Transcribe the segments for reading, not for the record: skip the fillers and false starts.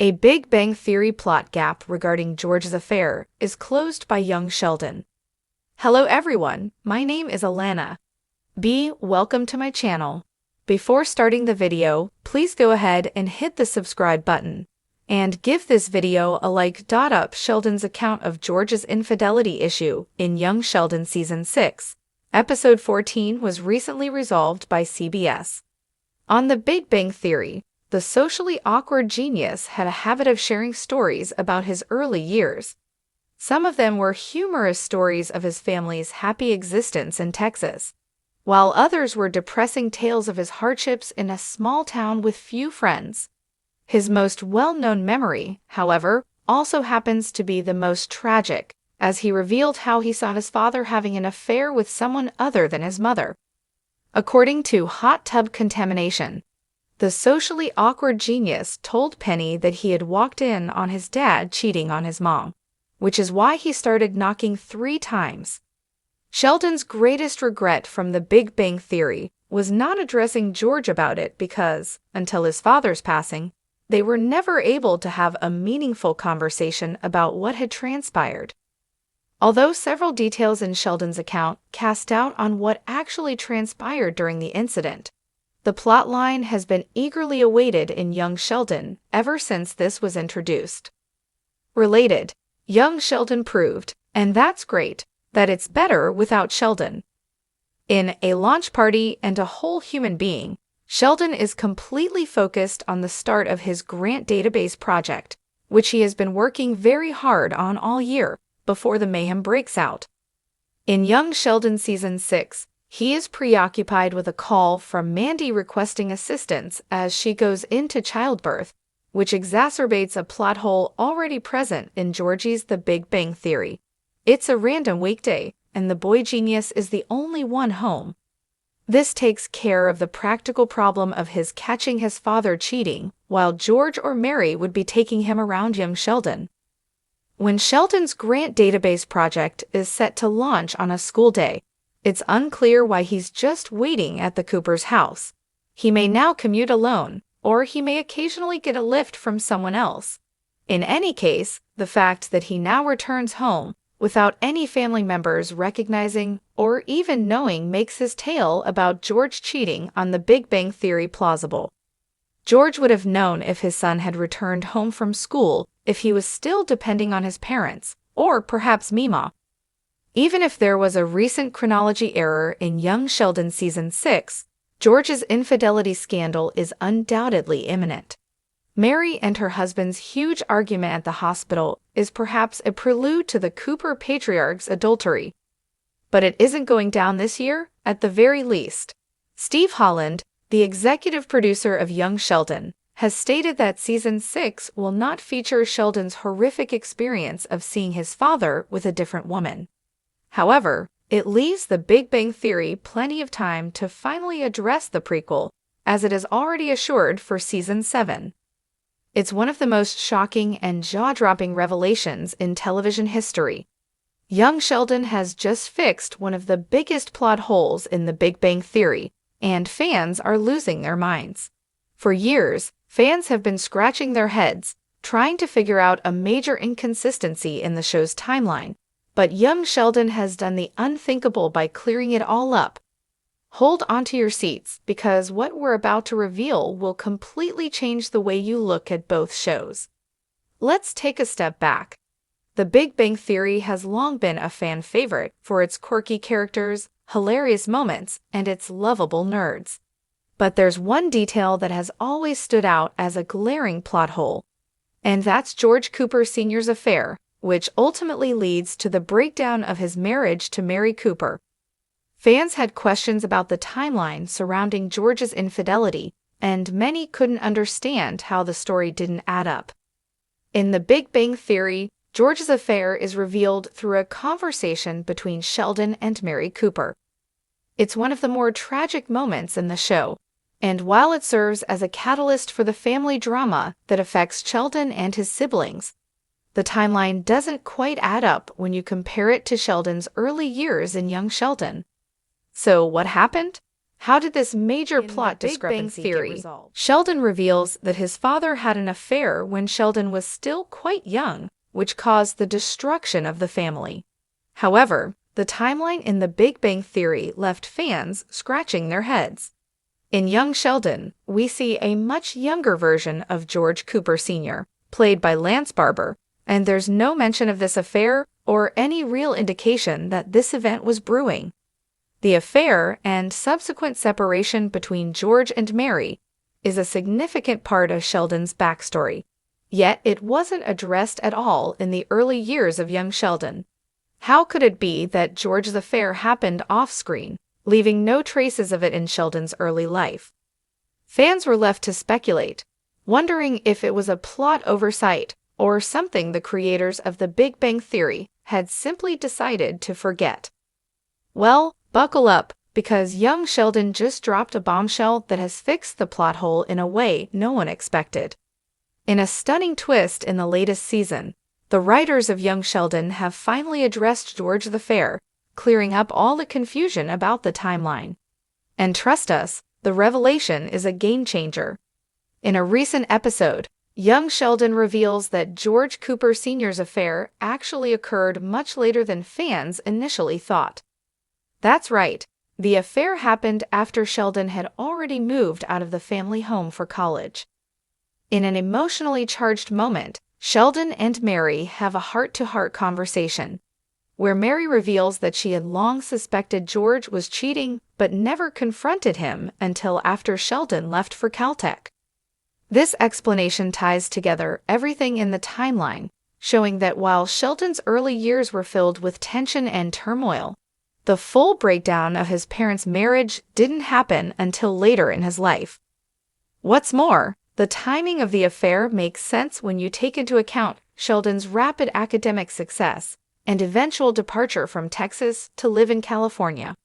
A Big Bang Theory plot gap regarding George's affair is closed by young Sheldon. Hello everyone, my name is Alana. Welcome to my channel. Before starting the video, please go ahead and hit the subscribe button. And give this video a like. Up Sheldon's account of George's infidelity issue in Young Sheldon Season 6. Episode 14 was recently resolved by CBS. On The Big Bang Theory, the socially awkward genius had a habit of sharing stories about his early years. Some of them were humorous stories of his family's happy existence in Texas, while others were depressing tales of his hardships in a small town with few friends. His most well-known memory, however, also happens to be the most tragic, as he revealed how he saw his father having an affair with someone other than his mother. According to Hot Tub Contamination, the socially awkward genius told Penny that he had walked in on his dad cheating on his mom, which is why he started knocking 3 times. Sheldon's greatest regret from The Big Bang Theory was not addressing George about it because, until his father's passing, they were never able to have a meaningful conversation about what had transpired. Although several details in Sheldon's account cast doubt on what actually transpired during the incident, the plotline has been eagerly awaited in Young Sheldon ever since this was introduced. Related, Young Sheldon proved, and that's great, that it's better without Sheldon. In A Launch Party and a Whole Human Being, Sheldon is completely focused on the start of his grant database project, which he has been working very hard on all year before the mayhem breaks out. In Young Sheldon Season 6, he is preoccupied with a call from Mandy requesting assistance as she goes into childbirth, which exacerbates a plot hole already present in Georgie's The Big Bang Theory. It's a random weekday, and the boy genius is the only one home. This takes care of the practical problem of his catching his father cheating, while George or Mary would be taking him around young Sheldon. When Sheldon's grant database project is set to launch on a school day, it's unclear why he's just waiting at the Cooper's house. He may now commute alone, or he may occasionally get a lift from someone else. In any case, the fact that he now returns home without any family members recognizing or even knowing makes his tale about George cheating on The Big Bang Theory plausible. George would have known if his son had returned home from school if he was still depending on his parents, or perhaps Mima. Even if there was a recent chronology error in Young Sheldon Season 6, George's infidelity scandal is undoubtedly imminent. Mary and her husband's huge argument at the hospital is perhaps a prelude to the Cooper patriarch's adultery. But it isn't going down this year, at the very least. Steve Holland, the executive producer of Young Sheldon, has stated that Season 6 will not feature Sheldon's horrific experience of seeing his father with a different woman. However, it leaves The Big Bang Theory plenty of time to finally address the prequel, as it is already assured for Season 7. It's one of the most shocking and jaw-dropping revelations in television history. Young Sheldon has just fixed one of the biggest plot holes in The Big Bang Theory, and fans are losing their minds. For years, fans have been scratching their heads, trying to figure out a major inconsistency in the show's timeline, but Young Sheldon has done the unthinkable by clearing it all up. Hold onto your seats, because what we're about to reveal will completely change the way you look at both shows. Let's take a step back. The Big Bang Theory has long been a fan favorite for its quirky characters, hilarious moments, and its lovable nerds. But there's one detail that has always stood out as a glaring plot hole, and that's George Cooper Sr.'s affair, which ultimately leads to the breakdown of his marriage to Mary Cooper. Fans had questions about the timeline surrounding George's infidelity, and many couldn't understand how the story didn't add up. In The Big Bang Theory, George's affair is revealed through a conversation between Sheldon and Mary Cooper. It's one of the more tragic moments in the show, and while it serves as a catalyst for the family drama that affects Sheldon and his siblings, the timeline doesn't quite add up when you compare it to Sheldon's early years in Young Sheldon. So what happened? How did this major plot discrepancy get resolved? Sheldon reveals that his father had an affair when Sheldon was still quite young, which caused the destruction of the family. However, the timeline in The Big Bang Theory left fans scratching their heads. In young Sheldon, we see a much younger version of George Cooper Sr., played by Lance Barber, and there's no mention of this affair or any real indication that this event was brewing. The affair and subsequent separation between George and Mary is a significant part of Sheldon's backstory, yet it wasn't addressed at all in the early years of young Sheldon. How could it be that George's affair happened off-screen, leaving no traces of it in Sheldon's early life? Fans were left to speculate, wondering if it was a plot oversight or something the creators of The Big Bang Theory had simply decided to forget. Well, buckle up, because young Sheldon just dropped a bombshell that has fixed the plot hole in a way no one expected. In a stunning twist in the latest season, the writers of young Sheldon have finally addressed George's affair, clearing up all the confusion about the timeline. And trust us, the revelation is a game-changer. In a recent episode, young Sheldon reveals that George Cooper Sr.'s affair actually occurred much later than fans initially thought. That's right, the affair happened after Sheldon had already moved out of the family home for college. In an emotionally charged moment, Sheldon and Mary have a heart-to-heart conversation, where Mary reveals that she had long suspected George was cheating but never confronted him until after Sheldon left for Caltech. This explanation ties together everything in the timeline, showing that while Sheldon's early years were filled with tension and turmoil, the full breakdown of his parents' marriage didn't happen until later in his life. What's more, the timing of the affair makes sense when you take into account Sheldon's rapid academic success and eventual departure from Texas to live in California.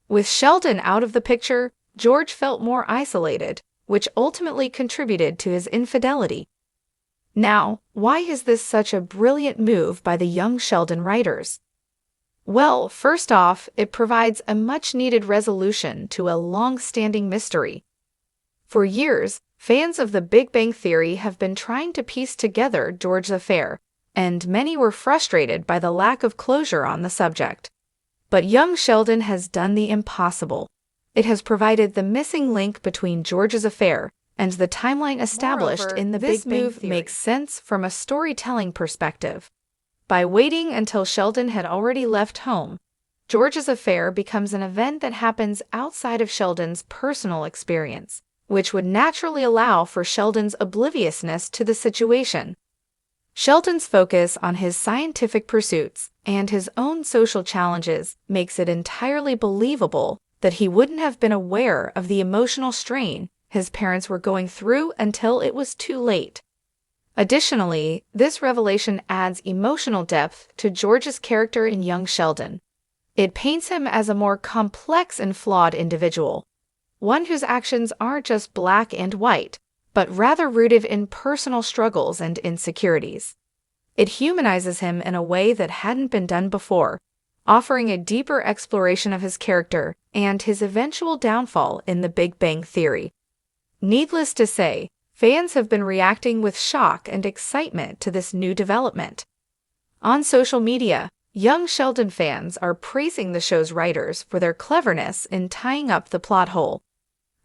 With Sheldon out of the picture, George felt more isolated, which ultimately contributed to his infidelity. Now, why is this such a brilliant move by the young Sheldon writers? Well, first off, it provides a much-needed resolution to a long-standing mystery. For years, fans of The Big Bang Theory have been trying to piece together George's affair, and many were frustrated by the lack of closure on the subject. But young Sheldon has done the impossible. It has provided the missing link between George's affair and the timeline established in The Big Bang Theory. This move makes sense from a storytelling perspective. By waiting until Sheldon had already left home, George's affair becomes an event that happens outside of Sheldon's personal experience, which would naturally allow for Sheldon's obliviousness to the situation. Sheldon's focus on his scientific pursuits and his own social challenges makes it entirely believable that he wouldn't have been aware of the emotional strain his parents were going through until it was too late. Additionally, this revelation adds emotional depth to George's character in young Sheldon. It paints him as a more complex and flawed individual, one whose actions aren't just black and white, but rather rooted in personal struggles and insecurities. It humanizes him in a way that hadn't been done before, offering a deeper exploration of his character and his eventual downfall in The Big Bang Theory. Needless to say, fans have been reacting with shock and excitement to this new development. On social media, young Sheldon fans are praising the show's writers for their cleverness in tying up the plot hole.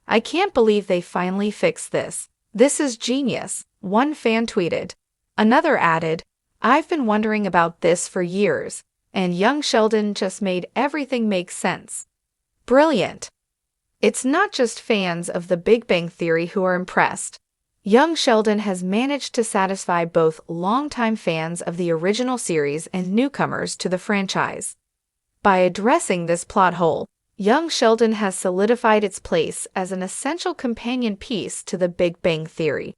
"I can't believe they finally fixed this. This is genius," one fan tweeted. Another added, "I've been wondering about this for years, and young Sheldon just made everything make sense." Brilliant! It's not just fans of The Big Bang Theory who are impressed. Young Sheldon has managed to satisfy both longtime fans of the original series and newcomers to the franchise. By addressing this plot hole, young Sheldon has solidified its place as an essential companion piece to The Big Bang Theory.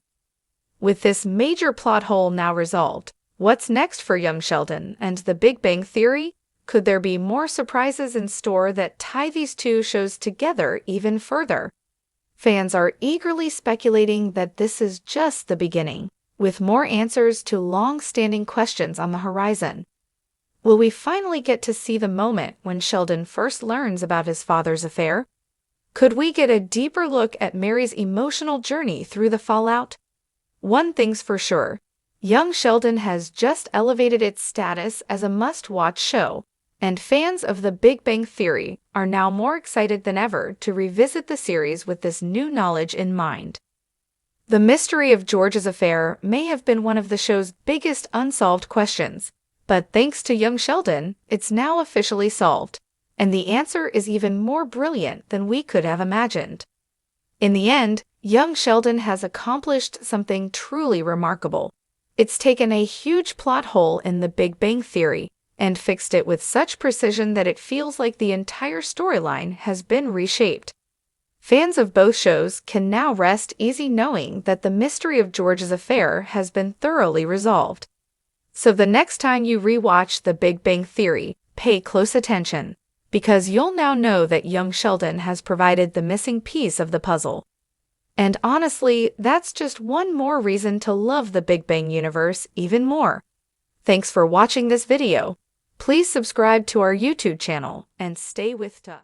With this major plot hole now resolved, what's next for young Sheldon and The Big Bang Theory? Could there be more surprises in store that tie these two shows together even further? Fans are eagerly speculating that this is just the beginning, with more answers to long-standing questions on the horizon. Will we finally get to see the moment when Sheldon first learns about his father's affair? Could we get a deeper look at Mary's emotional journey through the fallout? One thing's for sure, Young Sheldon has just elevated its status as a must-watch show, and fans of The Big Bang Theory are now more excited than ever to revisit the series with this new knowledge in mind. The mystery of George's affair may have been one of the show's biggest unsolved questions, but thanks to Young Sheldon, it's now officially solved, and the answer is even more brilliant than we could have imagined. In the end, Young Sheldon has accomplished something truly remarkable. It's taken a huge plot hole in The Big Bang Theory and fixed it with such precision that it feels like the entire storyline has been reshaped. Fans of both shows can now rest easy knowing that the mystery of George's affair has been thoroughly resolved. So the next time you rewatch The Big Bang Theory, pay close attention, because you'll now know that Young Sheldon has provided the missing piece of the puzzle. And honestly, that's just one more reason to love the Big Bang universe even more. Thanks for watching this video. Please subscribe to our YouTube channel and stay with us.